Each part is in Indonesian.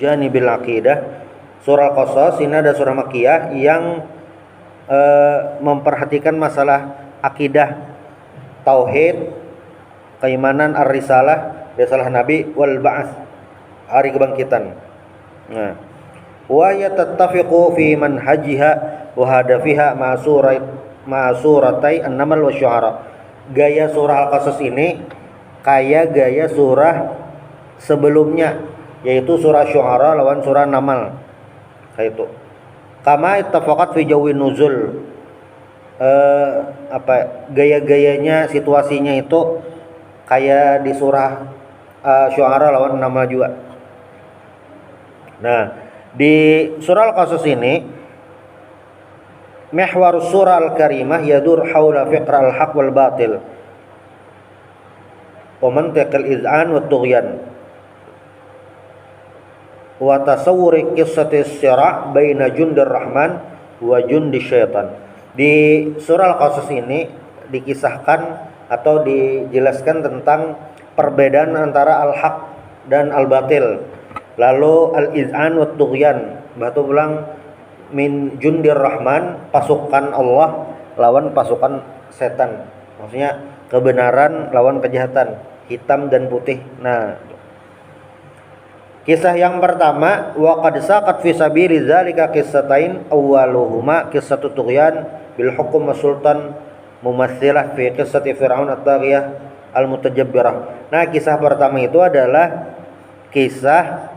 janibil aqidah. Surah Al-Qasas ini ada surah Makkiyah yang memperhatikan masalah akidah, tauhid, keimanan, ar-risalah, risalah Nabi, wal ba'ats, hari kebangkitan. Nah, wa yatattafiqu fi manhajiha wa hadafiha ma suratai an-naml wa syu'ara. Gaya surah Al-Qasas ini kayak gaya surah sebelumnya, yaitu surah Syu'ara lawan surah Namal. Kayak itu. Kama ittafaqat fi jawin nuzul. Gaya-gayanya, situasinya itu kayak di surah Syu'ara lawan Namal juga. Nah, di surah Al-Qasas ini mihwar surah al-karimah yadur haula fiqr al-haq wal batil wa mantiq al-iz'an wa tughyan wa tasawwur qissati as-sira' baina jundir rahman wa jundi syaitan. Di surah Al-Qasas ini dikisahkan atau dijelaskan tentang perbedaan antara al-haq dan al-batil. Lalu al-iz'an wa tughyan, batu ulang min jundir rahman, pasukan Allah lawan pasukan setan. Maksudnya kebenaran lawan kejahatan, hitam dan putih. Nah, kisah yang pertama, wa qad saqat fi sabili dzalika qissatain awwaluhuma qissatu tughyan bil hukm sultan mumatsilah fi qissati fir'aun at-taghiyah al-mutajabbirah. Nah, kisah pertama itu adalah kisah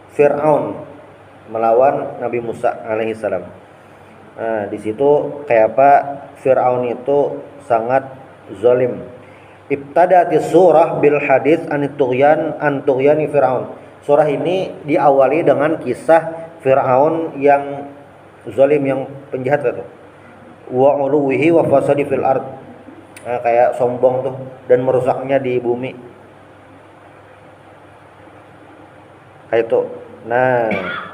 Fir'aun melawan Nabi Musa alaihissalam. Nah, di situ kayak apa Fir'aun itu sangat zalim. Ibtadatis surah bil hadits anit tughyan an tughyani Fir'aun. Surah ini diawali dengan kisah Fir'aun yang zalim, yang penjahat itu. Wa uluwihi wa fasadi fil ard. Nah, kayak sombong tuh dan merusaknya di bumi. Kayak itu. Nah,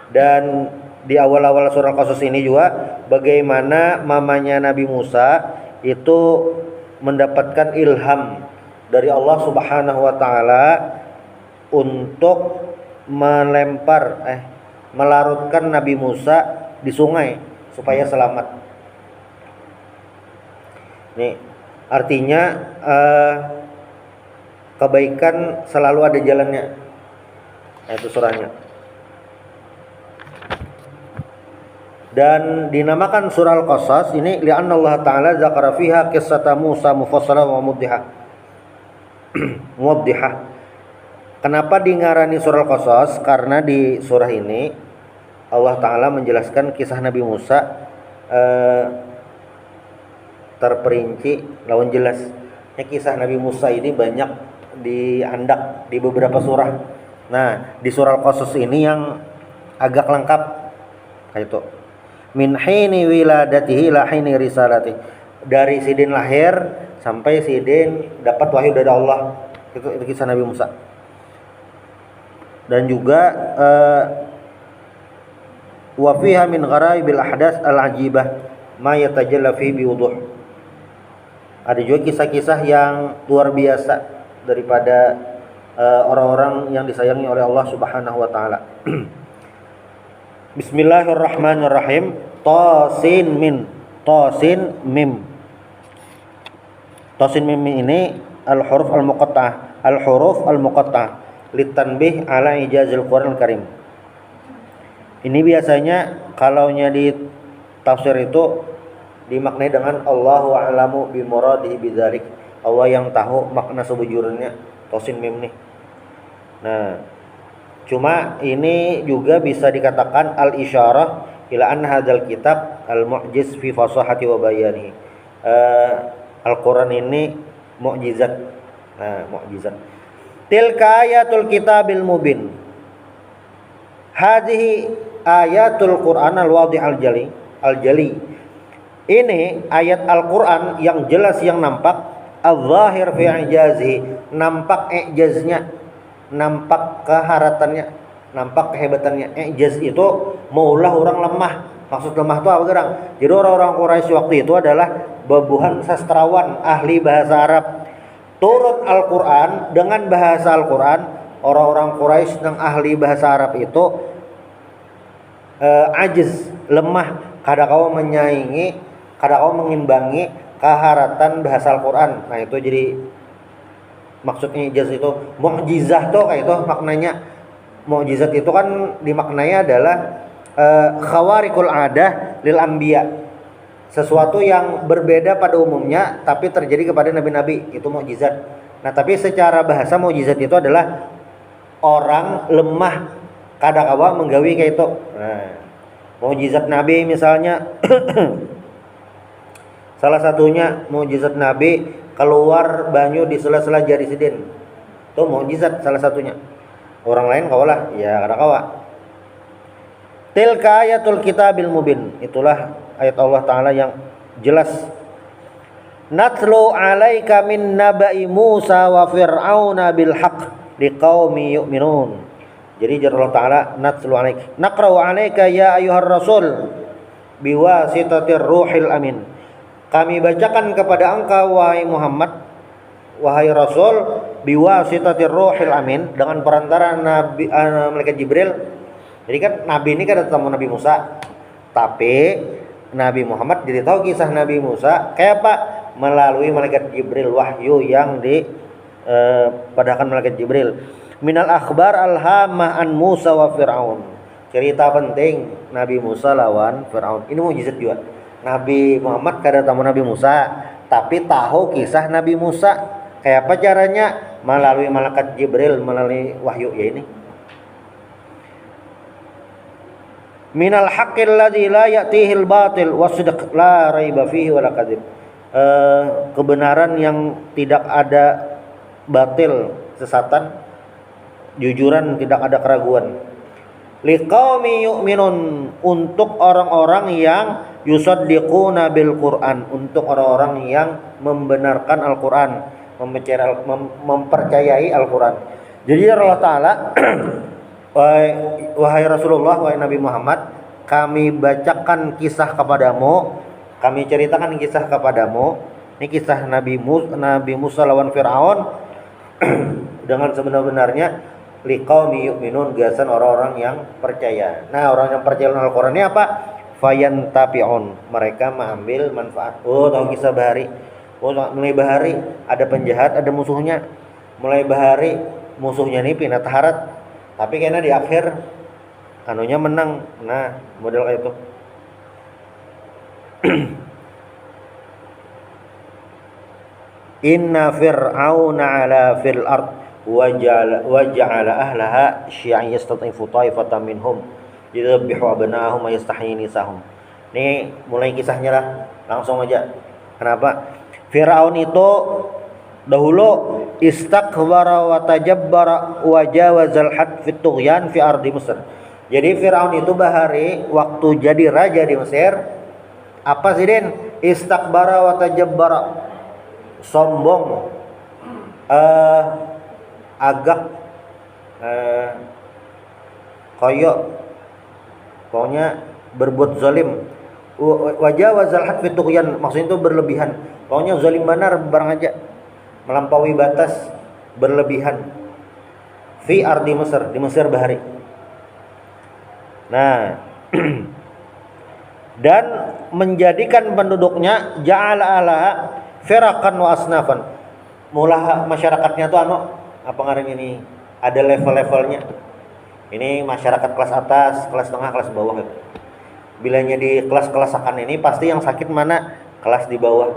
dan di awal-awal surah Qasas ini juga bagaimana mamanya Nabi Musa itu mendapatkan ilham dari Allah Subhanahu wa taala untuk melarutkan Nabi Musa di sungai supaya selamat. Nih, artinya kebaikan selalu ada jalannya. Itu surahnya. Dan dinamakan surah Al-Qasas ini li'anna Allah Ta'ala zakara fiha qissata Musa mufassalah wa muwaddihah. Kenapa dingarani surah Al-Qasas? Karena di surah ini Allah Ta'ala menjelaskan kisah Nabi Musa terperinci lawan jelas. Kisah Nabi Musa ini banyak diandak di beberapa surah. Nah, di surah Al-Qasas ini yang agak lengkap kayak itu. Min hini wiladatihi ila hini risalati. Dari sidin lahir sampai sidin dapat wahyu dari Allah. Itu kisah Nabi Musa. Dan juga wa fiha min ghara'ibil ahdas al-ajibah ma yatajalla fi biwuduh. Ada juga kisah-kisah yang luar biasa daripada orang-orang yang disayangi oleh Allah Subhanahu wa taala. Bismillahirrahmanirrahim. Tasin mim. Tasin mim ini al-huruf al-muqatta'ah. Al-huruf al-muqatta'ah litanbih ala ijazil Qur'an al-Karim. Ini biasanya kalau di tafsir itu dimaknai dengan Allahu a'lamu bi muradihi bidzalik. Allah yang tahu makna sebujurnya tasin mim nih. Nah, cuma ini juga bisa dikatakan al-isyarah ila anna hadzal kitab al-mu'jiz fi fasahati wa bayanihi. Al-Qur'an ini mukjizat. Nah, mukjizat. Tilka ayatul kitabil mubin. Hadhihi ayatul Qur'an al-wadih al-jali. Ini ayat Al-Qur'an yang jelas, yang nampak, al-zahir fi ijazihi, nampak ijaznya, nampak keharatannya, nampak kehebatannya. Ijaz itu maulah orang lemah. Maksud lemah itu apa gerang? Jadi orang-orang Quraisy waktu itu adalah babuhan sastrawan, ahli bahasa Arab. Turun Al-Qur'an dengan bahasa Al-Qur'an, orang-orang Quraisy nang ahli bahasa Arab itu ajiz, lemah, kada kau menyaingi, kada kau mengimbangi kaharatan bahasa Al-Qur'an. Nah itu jadi maksudnya ijaz itu mukjizah tuh kayak itu maknanya. Mukjizat itu kan dimaknanya adalah khawarikul adah lil anbiya, sesuatu yang berbeda pada umumnya tapi terjadi kepada nabi-nabi, itu mukjizat. Nah tapi secara bahasa mukjizat itu adalah orang lemah kada kawa menggawi kayak itu. Nah mukjizat nabi misalnya salah satunya mukjizat nabi keluar banyu di sela-sela jari sidin, itu mukjizat salah satunya. Orang lain kawalah ya kada kawa. Tilka ayatul kitabil mubin, itulah ayat Allah Ta'ala yang jelas. Natlu alaika min naba'i Musa wa fir'auna bil haqq liqaumi yu'minun. Jadi jar Allah Ta'ala natlu alaik, naqra'u alaika ya ayyuhar rasul biwasitatir ruhil amin. Kami bacakan kepada engkau wahai Muhammad, wahai Rasul, biwasitatir ruhil amin, dengan perantara Nabi malaikat Jibril. Jadi kan Nabi ini kan ketemu Nabi Musa, tapi Nabi Muhammad jadi tahu kisah Nabi Musa kayak apa? Melalui malaikat Jibril, wahyu yang padahkan malaikat Jibril. Minal akhbar alhamah an Musa wa Fir'aun, cerita penting Nabi Musa lawan Fir'aun. Ini mukjizat juga. Nabi Muhammad kada tahu Nabi Musa, tapi tahu kisah Nabi Musa. Kayak apa caranya? Melalui malaikat Jibril, melalui wahyu ya ini. Minal haqqil ladzi la ya'tihil batil wasidq la raiba fihi wala kadzib. Kebenaran yang tidak ada batil, sesatan, jujuran, tidak ada keraguan. Liqaumi yu'minun, untuk orang-orang yang yusaddiquna bil Qur'an, untuk orang-orang yang membenarkan Al-Qur'an, mempercayai Al-Qur'an. Jadi Allah Ta'ala wahai Rasulullah, wahai Nabi Muhammad, kami bacakan kisah kepadamu, kami ceritakan kisah kepadamu. Ini kisah Nabi Musa lawan Fir'aun dengan sebenar-benarnya. Liqaumi yu'minun, gasan orang-orang yang percaya. Nah orang yang percaya dengan Al-Quran ini apa? Fayantapi'un, mereka mengambil manfaat. Oh tahu kisah Bahari. Oh mulai Bahari ada penjahat, ada musuhnya. Mulai Bahari musuhnya ini pindah taharat, tapi kayaknya di akhir anunya menang. Nah model kayak itu. Inna fir'auna ala fil ard waja'ala ahlaha syi'an yastatifu ta'ifatan minhum yudhabbihu abna'ahum wa yastahyi nisahum. Ini mulai kisahnya lah, langsung aja. Kenapa? Firaun itu dahulu istakbara wa tajabbara wa jawazal had fit tughyan fi ardi Mesir. Jadi Firaun itu bahari waktu jadi raja di Mesir, apa sih Den? Istakbara wa tajabbara, sombong, agak koyok, pokoknya berbuat zalim. Wajah wazal had fi tughyan, maksudnya itu berlebihan. Pokoknya zalim benar barang aja, melampaui batas, berlebihan. Fi ardi Mesir, di Mesir bahari. Nah dan menjadikan penduduknya ja'ala ala firakan wa asnafan. Mula masyarakatnya tuh apa ngaran ini, ada level-levelnya. Ini masyarakat kelas atas, kelas tengah, kelas bawah gitu. Bilanya di kelas-kelas akan ini pasti yang sakit mana? Kelas di bawah.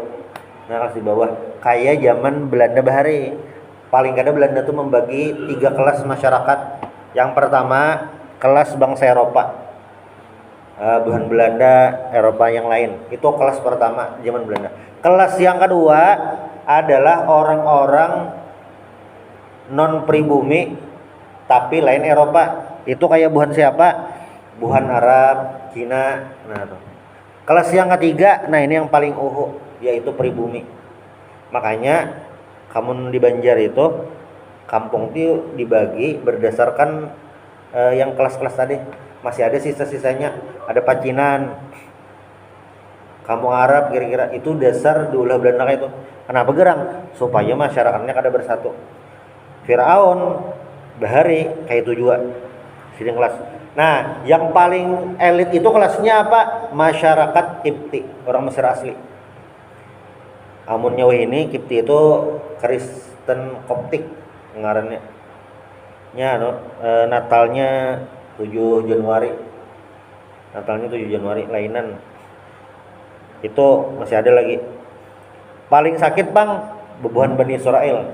Nah kelas di bawah kayak zaman Belanda bahari. Paling kada Belanda tuh membagi 3 kelas masyarakat. Yang pertama kelas bangsa Eropa, bukan Belanda, Eropa yang lain. Itu kelas pertama zaman Belanda. Kelas yang kedua adalah orang-orang non pribumi tapi lain Eropa. Itu kayak buhan siapa? Buhan Arab, Cina. Nah tuh. Kelas yang ketiga, nah ini yang paling yaitu pribumi. Makanya kamu di Banjar itu kampung itu dibagi berdasarkan yang kelas-kelas tadi. Masih ada sisa-sisanya, ada Pacinan, kampung Arab kira-kira. Itu dasar diulah Belanda itu. Kenapa gerang? Supaya masyarakatnya kada bersatu. Firaun bahari kayak itu juga sidin kelas. Nah, yang paling elit itu kelasnya apa? Masyarakat Kipti, orang Mesir asli. Amun nyawa ini Kipti itu Kristen Koptik ngarannya. Nya Natalnya 7 Januari. Natalnya 7 Januari lainan. Itu masih ada lagi. Paling sakit Bang, bebuhan Bani Israel.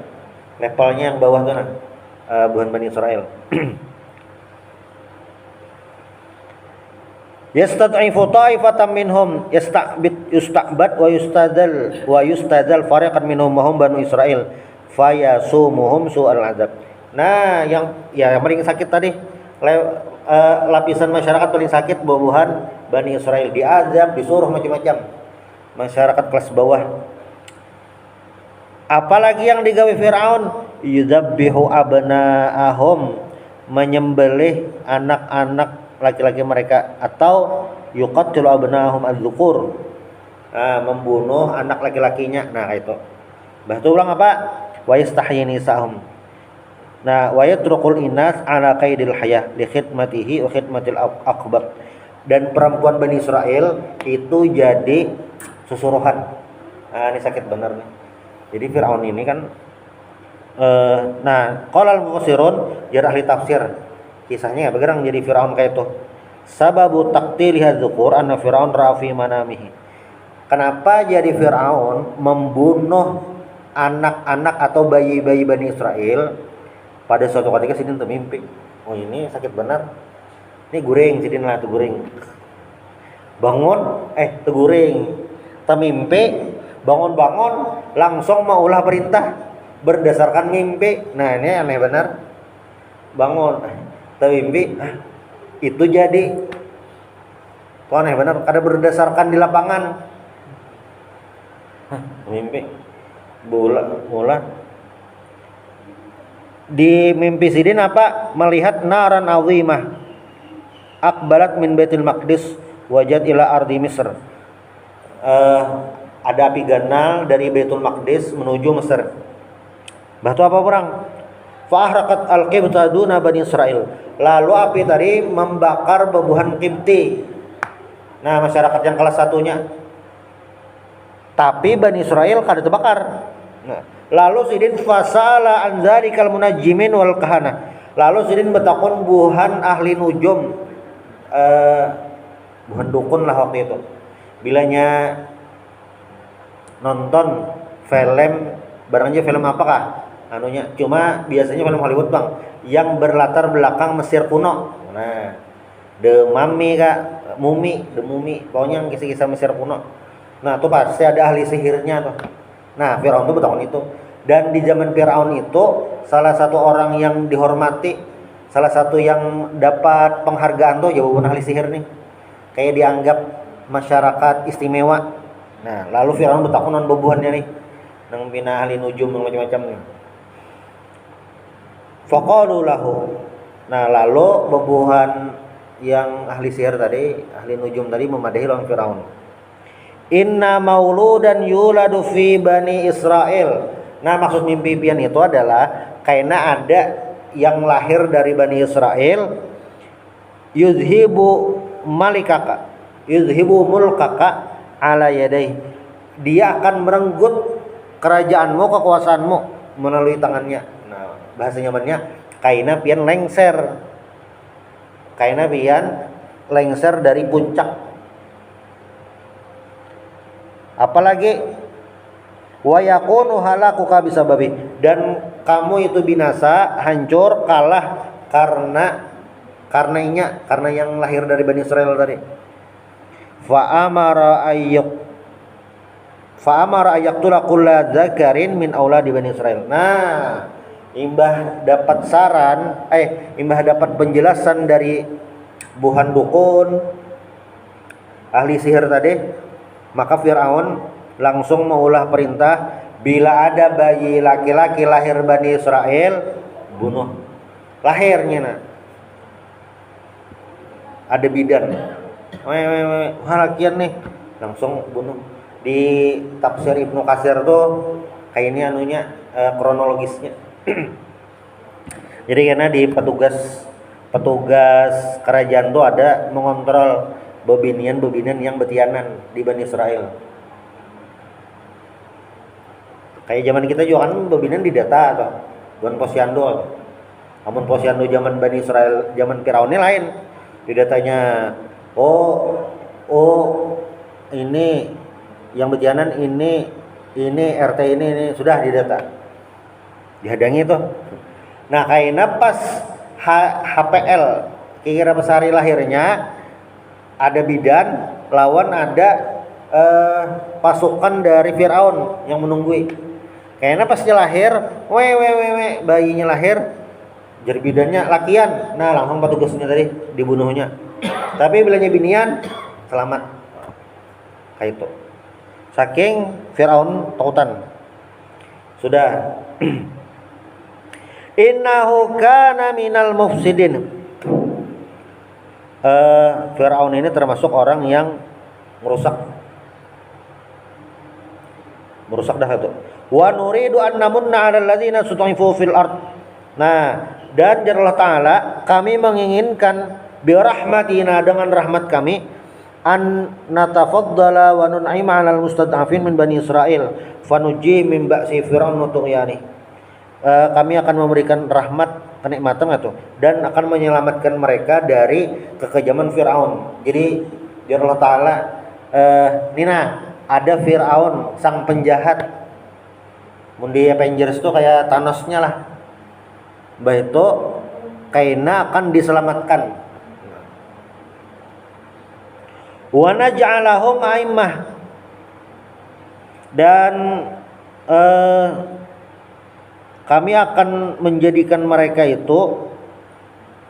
Levelnya yang bawah tuh nah. Bebuhan Bani Israel. Yastad'ifu ta'ifatan minhum yusta'bad wa yustadal fariqan minhum mahum Banu Israel fayasumuhum su'al azab. Nah, yang paling sakit tadi lapisan masyarakat paling sakit bubuhan Bani Israel, diazab, disuruh macam-macam. Masyarakat kelas bawah. Apalagi yang digawe Firaun, yudzabbihu abna'ahum, menyembelih anak-anak laki-laki mereka, atau yuqattilu abna'ahum adz-dzukur, membunuh anak laki-lakinya. Nah, itu. Bahtu ulang apa? Wa yastahyi nisa'hum. Nah, wa yatrukul inas ala qaidil hayah li khidmatihi wa khidmatil aqbab. Dan perempuan Bani Israel itu jadi susuruhan. Nah, ini sakit benar nih. Jadi Firaun ini kan qala al-mufassirun, jar ahli tafsir, kisahnya begerang jadi Firaun kayak itu. Sababu taqtili hadzukur anna Firaun ra'a fi manamihi. Kenapa jadi Firaun membunuh anak-anak atau bayi-bayi Bani Israel pada suatu ketika sidin termimpi. Oh, ini sakit benar. Ini guring sidin lah tuh guring. Bangun tuh guring. Termimpi, bangun-bangun langsung mau ulah perintah berdasarkan mimpi. Nah, ini aneh benar. Bangun termimpi itu jadi kok aneh benar, kada berdasarkan di lapangan. Mimpi bola di mimpi sidin apa? Melihat naran azimah akbalat min Baitul Maqdis wajad ila ardi Misr. Ada api ganal dari Baitul Maqdis menuju Mesir. Batu apa perang? Fahraqat al-qibta duna Bani Israel. Lalu api tadi membakar bebuhan Qibti. Nah, masyarakat yang kelas satunya. Tapi Bani Israel kada terbakar. Nah, lalu sidin fasala an dzalikal munajjimin wal kahana. Lalu sidin betakon buhan ahli nujum, buhan dukun lah waktu itu. Bilanya nonton film, barangnya film apakah? Anunya, cuma biasanya film Hollywood Bang, yang berlatar belakang Mesir kuno. Nah, The Mummy kak, The Mummy, pokoknya kisah-kisah Mesir kuno. Nah, tuh pasti ada ahli sihirnya tuh. Nah, Firaun tuh betul itu. Dan di zaman Firaun itu salah satu orang yang dihormati, salah satu yang dapat penghargaan tuh jauh ahli sihir nih. Kayak dianggap masyarakat istimewa. Nah, lalu Firaun betakunan bebuhannya nih, nang pina ahli nujum macam-macam nih. Faqalu lahu. Nah, lalu bebuhan yang ahli sihir tadi, ahli nujum tadi memadahi lawan Firaun. Inna mauludan yuladu fi Bani Israel. Nah, maksud mimpi pian itu adalah karena ada yang lahir dari Bani Israel, yuzhibu mulkaka ala yadai. Dia akan merenggut kerajaanmu, kekuasaanmu melalui tangannya. Nah, bahasa nyamannya kaina pian lengser. Kaina pian lengser dari puncak. Apalagi wa yakunu halakuka bisababi, dan kamu itu binasa, hancur, kalah karena yang lahir dari Bani Israel tadi. Fa amara ayaktula kulla dzakarin min auladi Bani Israel. Nah, imbah dapat penjelasan dari buhan dukun ahli sihir tadi, maka Firaun langsung mengulah perintah, bila ada bayi laki-laki lahir Bani Israel, bunuh. Lahirnya nah. Ada bidan. Lakian nih, langsung bunuh. Di tafsir Ibnu Katsir tuh kayak ini anunya kronologisnya. Jadi karena di petugas kerajaan tuh ada mengontrol bebinian yang betianan di Bani Israel. Kayak zaman kita juga kan bebinian didata atau bukan posyandu. Namun posyandu zaman Bani Israel, zaman Firaun ini lain. Didatanya, oh ini yang betianan ini RT ini sudah didata. Dihadangi itu. Nah, kayaknya pas HPL kira pas hari lahirnya ada bidan lawan ada pasukan dari Firaun yang menunggui. Kayaknya pas dia lahir, bayinya lahir, jadi bidannya lakian. Nah, langsung petugasnya tadi dibunuhnya. Tapi bilanya binian selamat. Kayak itu. Saking Firaun takutan. Sudah. Innahu kana minal mufsidin. Firaun ini termasuk orang yang merusak dah itu. Wa nuridu an namunna 'alal ladzina sut'ifu fil ard. Nah, dan Allah Ta'ala kami menginginkan bi rahmatina dengan rahmat kami an natafaddala wa nun'ima 'alal mustad'afin min bani Israil fanuji min ba'si fir'aun wa tughyani. Kami akan memberikan rahmat kenikmatan itu dan akan menyelamatkan mereka dari kekejaman Firaun. Jadi Allah Ta'ala Nina ada Firaun sang penjahat. Mundi Avengers tuh kayak Thanosnya lah. Bah itu kaina akan diselamatkan. Wa naj'alahum a'immah. Dan kami akan menjadikan mereka itu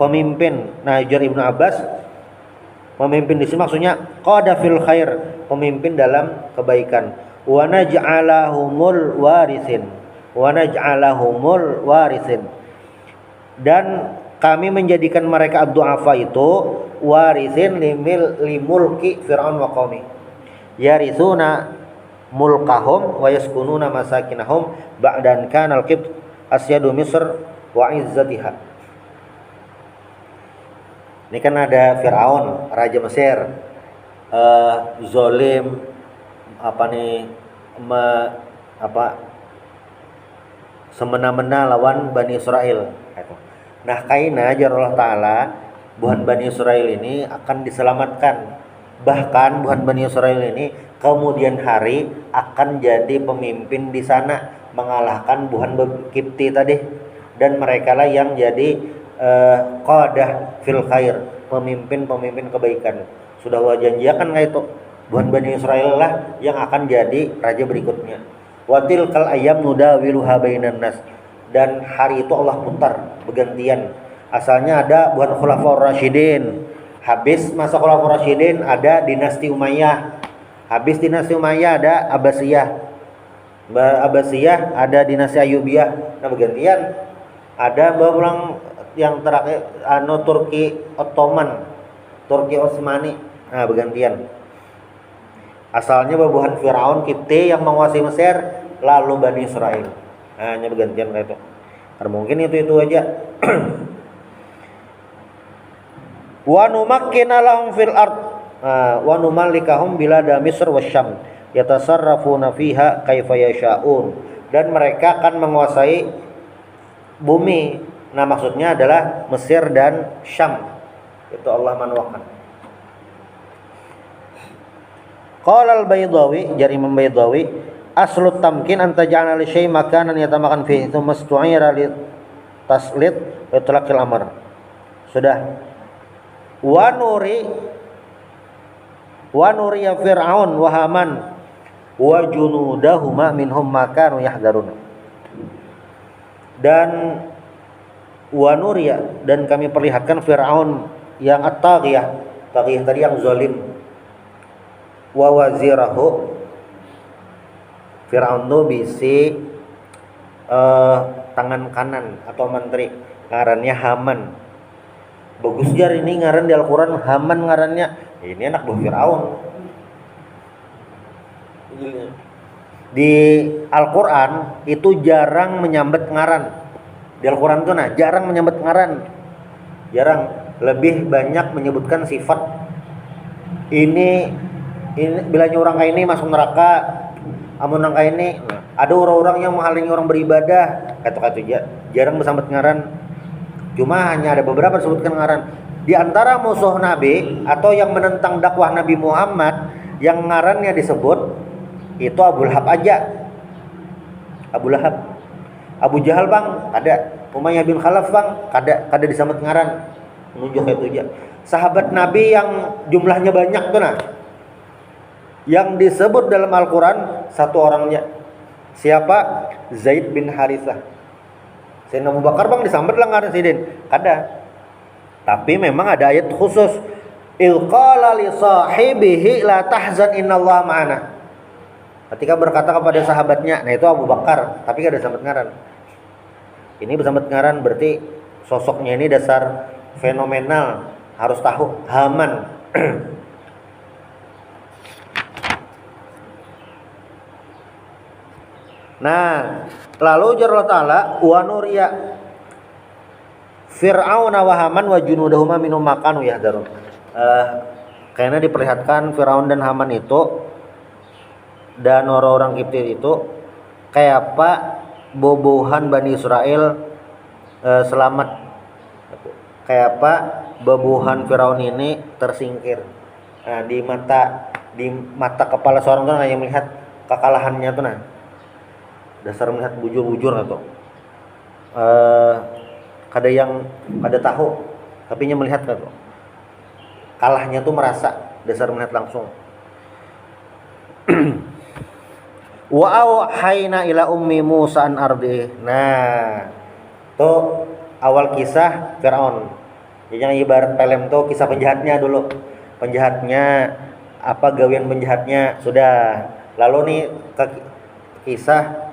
pemimpin. Nah, Jar Ibnu Abbas pemimpin di sini maksudnya qada fil khair, pemimpin dalam kebaikan. Wa naj'alahumul warithin. Wa naj'alahumul warithin. Dan kami menjadikan mereka ad-du'afa itu warithin limulki Fir'aun wa qaumi. Yarithuna mulkahum wa yaskununa masakinahum ba'dan kanal qibt asyadu Misr wa izzatiha. Ini kan ada Firaun, raja Mesir, zolim, semena-mena lawan Bani Israel. Nah, kaina ajar Allah Ta'ala buhan Bani Israel ini akan diselamatkan. Bahkan buhan Bani Israel ini kemudian hari akan jadi pemimpin di sana mengalahkan buhan Kipti tadi, dan mereka lah yang jadi qadah fil khair, pemimpin kebaikan. Sudah Allah janjikan kayak itu buhan Bani Israel lah yang akan jadi raja berikutnya. Watil kal ayam nudawiluha bainan nas, dan hari itu Allah putar bergantian. Asalnya ada buhan Khulafaur Rasyidin, habis masa Khulafaur Rasyidin ada dinasti Umayyah, habis dinasti Umayyah ada Abbasiyah, ada dinasti Ayyubiyah. Nah, bergantian ada berulang yang terakhir Turki Ottoman, Turki Utsmani. Nah, bergantian. Asalnya babuhan Firaun Kipti yang menguasai Mesir, lalu Bani Israel. Nah, hanya bergantian kayak itu. Karena mungkin itu aja. Wa numakkina lahum fil ard wa numallikahum bilada Misr wasyam yatasarrafuna fiha kaifa yasha'un. Dan mereka akan menguasai bumi. Nah, maksudnya adalah Mesir dan Syam. Itu Allah manwakan. Qala al-Baydawi, jar Imam Baydawi, aslut tamkin an taj'ala li syai' makanan yatamakan fihi thumma istu'ira li taslit wa itlaqil amr. Sudah. Wa nuri ya Fir'aun wa Haman wa junudahuma minhum makanu yahdharun. Dan wa nuriya, dan kami perlihatkan Fir'aun yang at-taghiyah tadi yang zalim, wa wazirahu, Fir'aun itu bisi tangan kanan atau menteri, ngarannya Haman. Bagus jar ini ngaran di Al-Quran, Haman ngarannya. Ini anak buah Fir'aun. Di Al-Quran itu jarang menyambat ngaran. Di Al-Quran tuh jarang menyebut ngaran, jarang, lebih banyak menyebutkan sifat. Ini bilanya orang kayak ini masuk neraka, amun orang kayak ini ada orang-orang yang menghalangi orang beribadah, kata-kata jarang bersambut ngaran. Cuma hanya ada beberapa disebutkan ngaran. Di antara musuh Nabi atau yang menentang dakwah Nabi Muhammad yang ngarannya disebut itu Abu Lahab aja. Abu Lahab. Abu Jahal bang, ada. Umayyah bin Khalaf bang, kada disambut ngaran. Menunjuk itu aja. Sahabat Nabi yang jumlahnya banyak tuh yang disebut dalam Al-Quran satu orangnya. Siapa? Zaid bin Harithah. Sayyidina Abu Bakar bang disambut lah ngaran sidin. Kada. Tapi memang ada ayat khusus. Ilqala li sahibihi la tahzan innallaha ma'ana. Ketika berkata kepada sahabatnya, nah itu Abu Bakar, tapi kada disambut ngaran. Ini bersambut ngaran berarti sosoknya ini dasar fenomenal, harus tahu Haman. Nah, lalu ujar Allah Ta'ala wa nuriya Fir'aun wa Haman wa junudahuma minum makanu yahdarun. Karena diperlihatkan Firaun dan Haman itu dan orang-orang Kipti itu kayak apa bobohan Bani Israel selamat, kayak apa bobohan Firaun ini tersingkir. Nah, di mata kepala seorang tuh yang melihat kekalahannya tuh dasar melihat bujur-bujur atau kada tahu tapi nya melihat tuh kalahnya tuh merasa dasar melihat langsung. Wa auhayna ila ummi Musa an ardi. Nah, tuh awal kisah Firaun. Jadi yang ibarat film tuh kisah penjahatnya dulu. Penjahatnya apa gawean penjahatnya sudah. Lalu nih kisah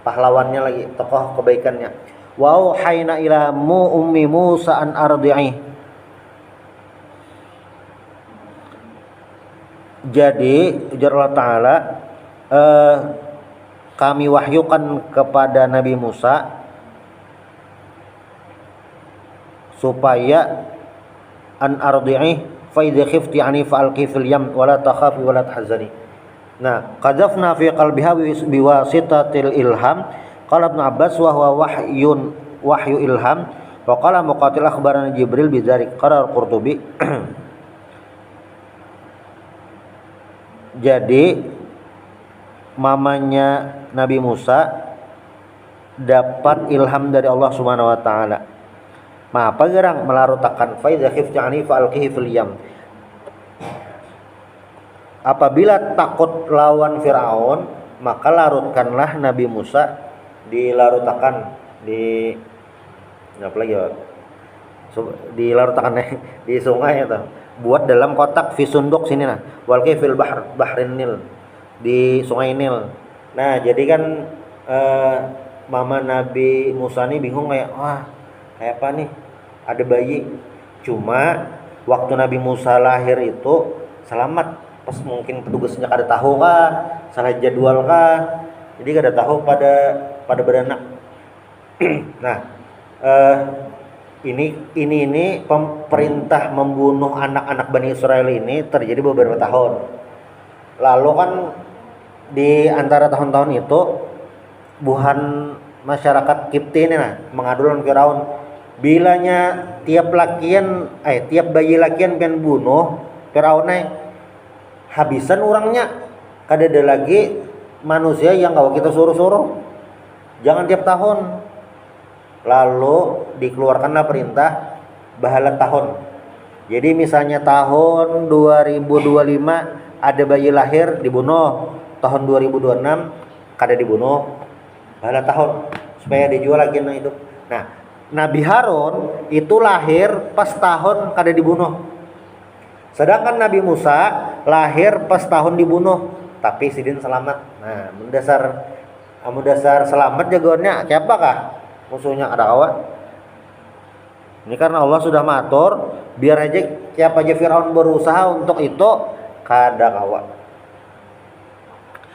pahlawannya lagi, tokoh kebaikannya. Wa auhayna ila ummi Musa an ardi'i. Jadi ujar Allah Ta'ala kami wahyukan kepada Nabi Musa supaya an ardi'i fa idza khifti ani fa alqi fil yam wa la takhafi wa la tahzani. Nah, qadzafna fi qalbiha biwasitatil ilham qala Ibnu Abbas wa huwa wahyu ilham wa qala Muqatil akhbarana Jibril bidzalik qala Qurtubi. Jadi mamanya Nabi Musa dapat ilham dari Allah Subhanahu wa taala. Apa gerang melarutakan fa idza khifti ani fa alqihi fil yam. Apabila takut lawan Firaun, maka larutkanlah Nabi Musa dilarutakan di apa lagi ya? Dilarutakan di sungai atau buat dalam kotak fi sunduk sini walqi fil bahrin Nil, di sungai Nil. Nah, jadi kan mama Nabi Musa nih bingung kayak kayak apa nih ada bayi. Cuma waktu Nabi Musa lahir itu selamat, pas mungkin petugasnya kada tahu kah, salah jadwal kah, jadi kada tahu pada beranak. Nah, ini perintah membunuh anak-anak Bani Israel ini terjadi beberapa tahun. Lalu kan di antara tahun-tahun itu buhan masyarakat Kipti ini mengadu lawan Firaun. Bilanya tiap bayi lakian pengen bunuh Firaun habisan orangnya, kada ada lagi manusia yang kalau kita suruh-suruh jangan tiap tahun. Lalu dikeluarkanlah perintah bahala tahun. Jadi misalnya tahun 2025 ada bayi lahir dibunuh, tahun 2026 kada dibunuh, bahala tahun supaya dijual lagi itu. Nah, Nabi Harun itu lahir pas tahun kada dibunuh. Sedangkan Nabi Musa lahir pas tahun dibunuh, tapi sidin selamat. Nah, mendasar selamat jagoannya siapa kah? Musuhnya ada kawan. Ini karena Allah sudah matur, biar aja siapa aja Firaun berusaha untuk itu kada kawan.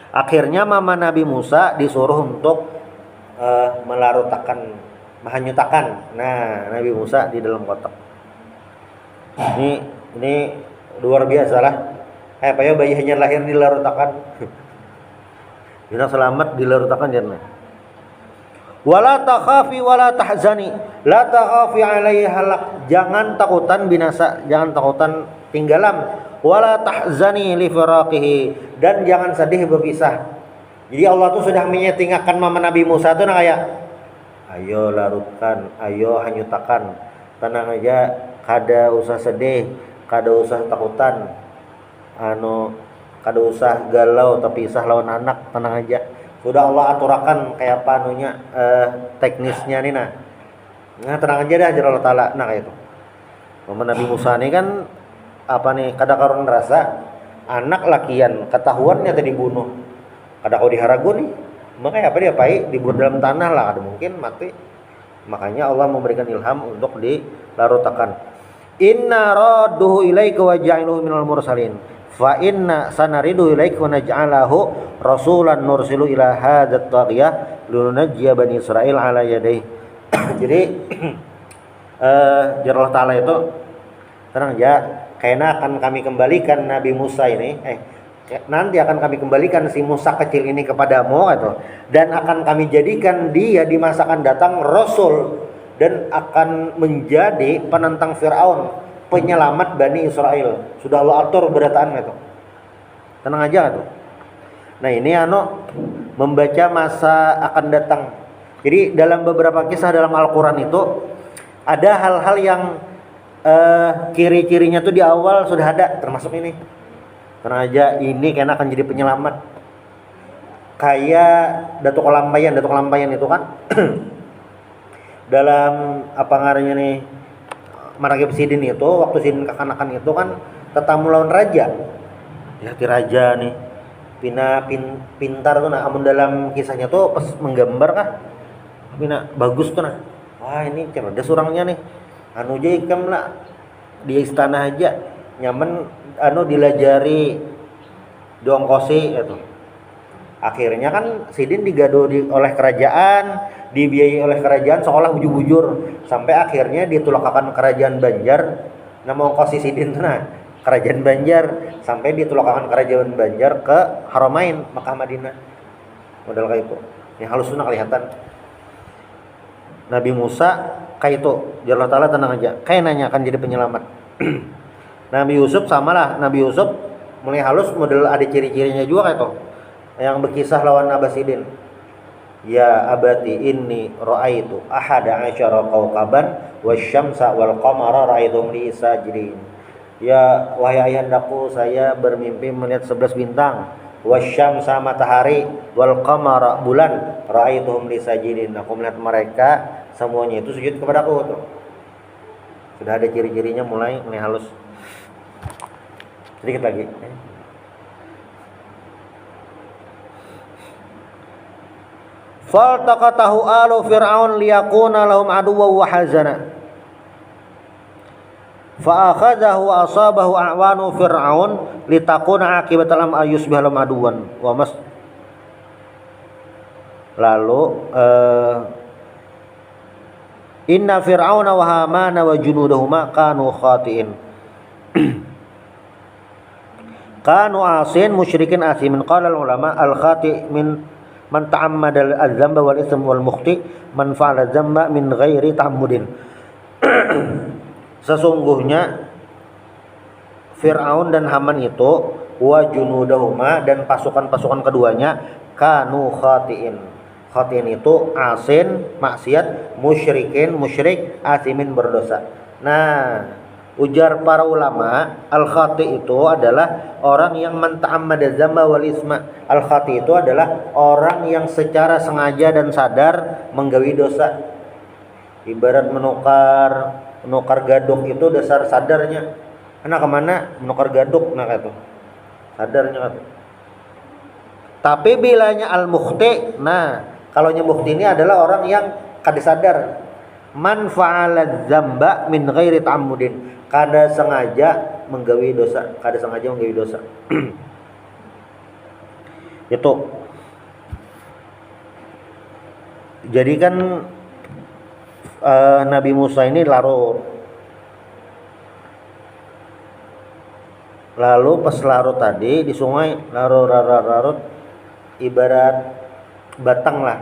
Akhirnya mama Nabi Musa disuruh untuk melarutakan, mahanyutakan. Nah, Nabi Musa di dalam kotak. Ini luar biasa lah. Apa ya, bayi hanya lahir dilarutakan. Dina selamat dilarutakan jangan. Wala takhafi wala tahzani, la takhafi alaihi halak. Jangan takutan binasa, jangan takutan tinggalan. Wala tahzani li firaqihi, dan jangan sedih berpisah. Jadi Allah tuh sudah menyetinggakan mama Nabi Musa tuh kayak, ayo larutkan, ayo hanyutakan, tenang aja, kada usah sedih, kada usah takutan, kada usah galau terpisah lawan anak, tenang aja. Sudah Allah aturakan kayak apa teknisnya nih nah. Nah tenang aja dah Allah Ta'ala. Nah kayak itu. Mama Nabi Musa ini kan apa nih, kada karun rasa anak lakian ketahuannya tadi dibunuh. Kada kau diharagu nih. Makanya apa dia pai dibunuh dalam tanah lah, ada mungkin mati. Makanya Allah memberikan ilham untuk dilarutakan. Inna radduhu ilaika wa ja'iluhu minal mursalin. Fa inna sanaridu ilaika wa naj'alahu rasulan nursilu ila hadzat taqiyah lunajjiya bani Israil ala yadayhi. Jadi Allah Ta'ala itu tenang aja, karena akan kami kembalikan Nabi Musa ini nanti akan kami kembalikan si Musa kecil ini kepadamu gitu, dan akan kami jadikan dia di masa akan datang rasul dan akan menjadi penentang Firaun, penyelamat Bani Israel. Sudah Allah atur berataan gitu. Tenang aja tuh. Nah ini membaca masa akan datang. Jadi dalam beberapa kisah dalam Al-Quran itu ada hal-hal yang ciri-cirinya tuh di awal sudah ada, termasuk ini. Tenang aja, ini kayaknya akan jadi penyelamat. Kayak Datuk Lampayan itu kan dalam apa ngarannya nih, Maragib Sidin itu, waktu Sidin kekanakan itu kan tetamu lawan raja. Ya ti raja nih pintar tuh nah, amun dalam kisahnya tuh pas menggambar kah pina bagus tuh nah. Wah ini cerdas orangnya nih. Anu aja ikam lah di istana aja nyaman dilajari diongkosi gitu. Akhirnya kan Sidin digado oleh kerajaan, dibiayai oleh kerajaan seolah bujur-bujur, sampai akhirnya ditulakakan kerajaan Banjar. Nama ongkosi Sidin tuh nah, kerajaan Banjar, sampai ditulakakan kerajaan Banjar ke Haramain Makkah Madinah. Model kayak itu. Yang halus tuh kelihatan. Nabi Musa kayak itu, Allah Ta'ala tenang aja, kayak nanya akan jadi penyelamat. Nabi Yusuf sama lah, Nabi Yusuf mulai halus, model ada ciri-cirinya juga kayak itu, yang berkisah lawan Abasidin. Ya abati inni ra'aitu ahada asyara kawkaban wasyamsa wal qamara ra'aitum li sajidin. Ya wahai ayahandaku, saya bermimpi melihat 11 bintang, wasyamsa matahari, wal qamara bulan, ra'aituhum li sajidin. Aku melihat mereka semuanya itu sujud kepadaku tuh. Sudah ada ciri-cirinya mulai halus. Sedikit lagi. Faltaqatahu alu fir'aun liyakuna lahum aduwwan wa hazana. Fa akhadhahu wa asabahu a'wanu fir'aun litakuna aqibatal am ayusbih lahum aduwwan wa mas. Lalu inna fir'auna wa hamana wa junudahuma kanu khati'in. Kanu asin musyrikin asimin. Qala ulama al-khati' min man ta'ammada al-dzamba wal ism wal mukhti man fa'ala dzamba min ghairi ta'ammudin. Sesungguhnya Fir'aun dan Haman itu wa junudahuma dan pasukan-pasukan keduanya kanu khati'in. Khati'in itu asin, maksiat, musyrik, asimin berdosa. Nah, ujar para ulama, al-khati itu adalah orang yang menta'ammada dzamba wal isma. Al-khati itu adalah orang yang secara sengaja dan sadar menggawi dosa. Ibarat menukar gaduk itu dasar sadarnya. Karena kemana menukar gaduk, nah itu sadarnya kan. Tapi bilanya al-mukhti, nah kalau mukhti ini adalah orang yang kada sadar. Man fa'ala dzamba min ghairi ta'ammudin. Kada sengaja menggawi dosa, Itu Jadi kan Nabi Musa ini larut. Lalu pas larut tadi di sungai, larut ibarat batang lah.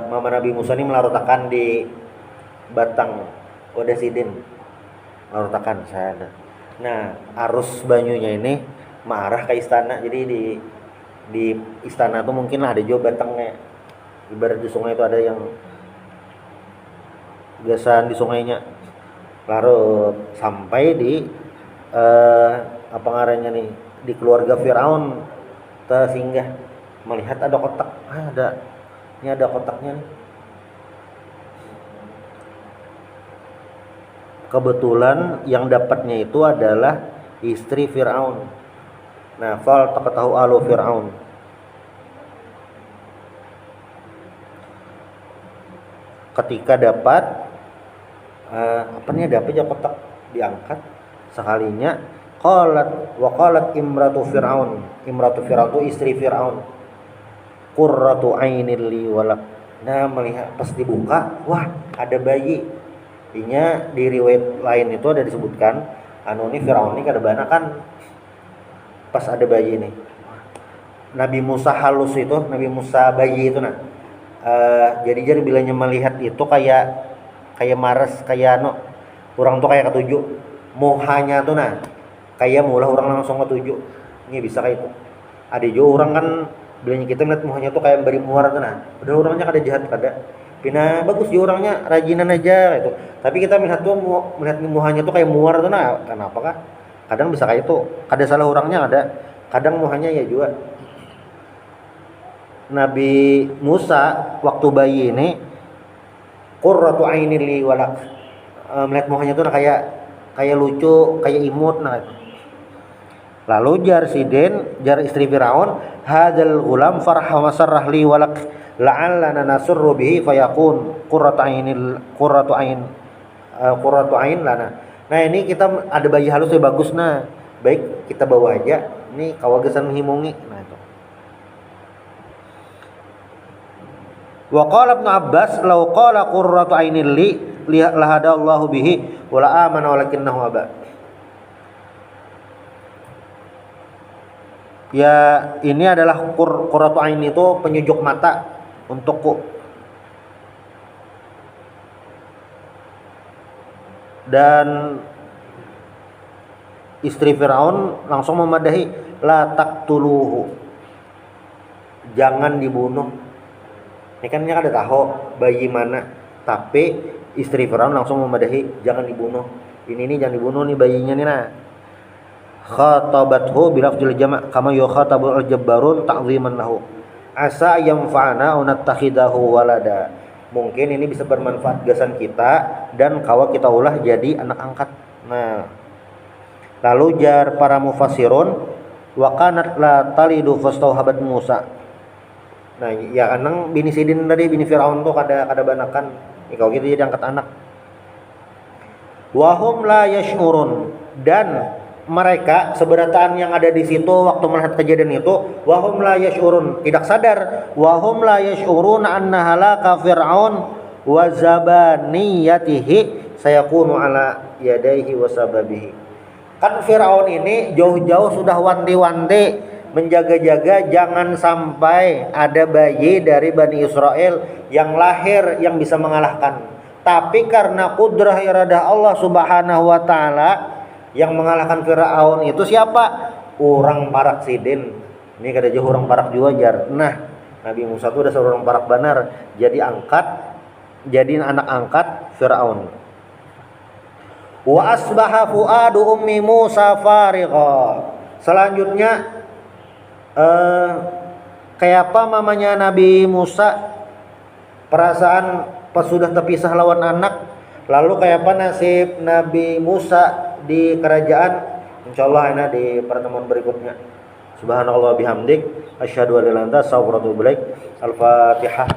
Mama Nabi Musa ini melarutakan di batang Kodesidin, larutakan saya ada. Nah, arus banyunya ini mengarah ke istana. Jadi di istana tuh mungkin lah ada juga batangnya. Ibarat di sungai itu ada yang biasaan di sungainya. Larut sampai di apa ngarannya nih, di keluarga Firaun tersinggah melihat ada kotak. Ini ada kotaknya nih. Kebetulan yang dapatnya itu adalah istri Firaun. Nah, fal taqatahu alu Firaun. Ketika dapat dapat ya kotak, diangkat sekalinya qalat imratu Firaun itu istri Firaun, qurratu ainil li walak. Nah, melihat pas dibuka, wah, ada bayi. Intinya di riwayat lain itu ada disebutkan ini Firaun ini kadang kan pas ada bayi ini. Nabi Musa halus itu, Nabi Musa bayi itu jadi bilanya melihat itu kayak mares, kayak orang tuh kayak ketujuh muhanya tuh kayak mulah orang langsung ketujuh. Ini bisa kayak itu. Ada juga orang kan bilanya kita melihat muhanya tuh kayak beri muara tuh udah orangnya kada jahat kada. Pina bagus juga orangnya, rajinan aja gitu. Tapi kita melihat muhanya tuh kayak muar tuh kenapa kah? Kadang bisa kayak itu. Kada salah orangnya ada. Kadang muhanya ya juga. Nabi Musa waktu bayi ini qurratu ainil li walak. Melihat muhanya tuh kayak lucu, kayak imut itu. Lalu jar istri Firaun, hadzal ghulam farha wa sarrah li walak la'allana nasurru bihi fayakun qurratu ain lana. Nah, ini kita ada bayi halus yang bagus baik kita bawa aja. Ini kawagesan menghimungi. Nah, itu. Wa qala Ibnu Abbas law qala qurratu ainil li lahadallahu bihi wa la amana walakinnahu aba. Ya, ini adalah qurratu ain itu penyejuk mata untukku. Dan istri Firaun langsung memadahi, la taqtuluhu, jangan dibunuh. Ini kan ada tahu bayi mana, tapi istri Firaun langsung memadahi, jangan dibunuh. Ini jangan dibunuh nih bayinya nih khatabathu bilafzil jama' kama yukhatabul jabbarun ta'ziman lahu. Asa yanfa'ana unattakhidahu walada. Mungkin ini bisa bermanfaat gasan kita dan kawa kita ulah jadi anak angkat. Nah, lalu jar para mufassirun wa kanat la talidu fastauhabat Musa. Nah, ya anang bini Sidin tadi, bini Firaun tuh kada banakan. Kalau gitu jadi angkat anak. Wa hum la yash'urun, dan mereka seberataan yang ada di situ waktu melihat kejadian itu, wahum la yash'urun, tidak sadar, wahum la yash'urun anna halaka fir'aun wa zabaniyatihi sayakunu ala yadaihi wa sababihi. Kan Firaun ini jauh-jauh sudah wanti-wanti menjaga-jaga jangan sampai ada bayi dari Bani Israel yang lahir yang bisa mengalahkan. Tapi karena kudrah iradah Allah Subhanahu wa taala, yang mengalahkan Firaun itu siapa? Orang parak Sidin. Ini kada jauh orang parak juga jar. Nah, Nabi Musa itu udah seorang parak benar. Jadi anak angkat Firaun. Wa asbaha fuadu ummi Musa farigha. Selanjutnya kayak apa mamanya Nabi Musa perasaan pas sudah terpisah lawan anak. Lalu kayak apa nasib Nabi Musa di kerajaan? Insyaallah di pertemuan berikutnya. Subhanallah bihamdik asyhadu an la ilaha illa anta astaghfiruka wa atubu ilaik. Al-Fatihah.